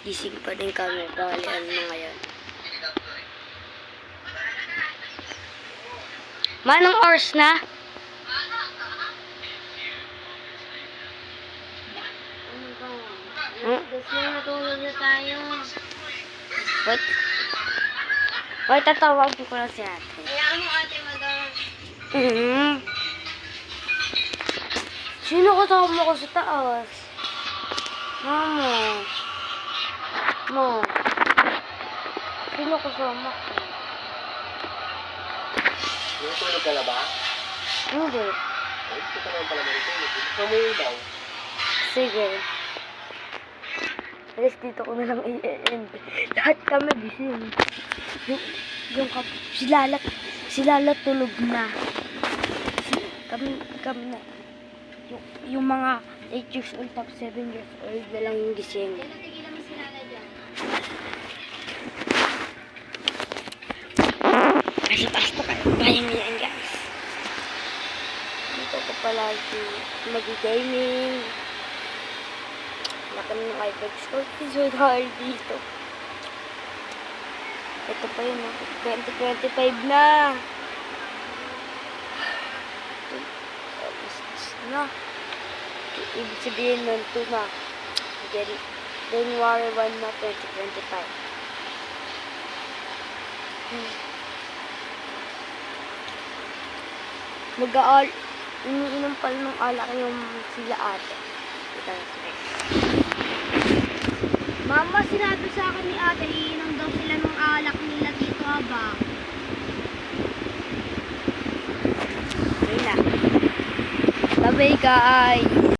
Gising pa din kami. Balian na ngayon. Manong oras na? Gusto mo natulog na tayo. Wait. Wait, tatawagin ko lang si ate. Hayaan mo ate madam. Sino kasama ko sa taas? Mama. Mo. Sino kasama ko? Natulog ka na ba? Hindi. Ay, ito ka naman pala marito. Gusto mo yung daw? Sige. Alas dito ko na lang i-end. Lahat kami gising. Si Lala tulog na. Kami na. Yung mga 8 years old, top 7 years old na lang yung gising. Tigilan mo si Lala dyan. Kasi basta kayo. Bayan mo yan, guys. Dito ko palagi mag-gaming. Laki ng iBooks ko. So hard dito. Ito pa yun, 2025 na. Na. Ibig sabihin nun, 2 na. January 1 na, 2025. Iniinom pala ng alak yung sila ate. Ito na sila. Mama, sinabi sa akin ni ate, iinom daw sila ng alak nila dito habang. Ayun na. Bye-bye guys.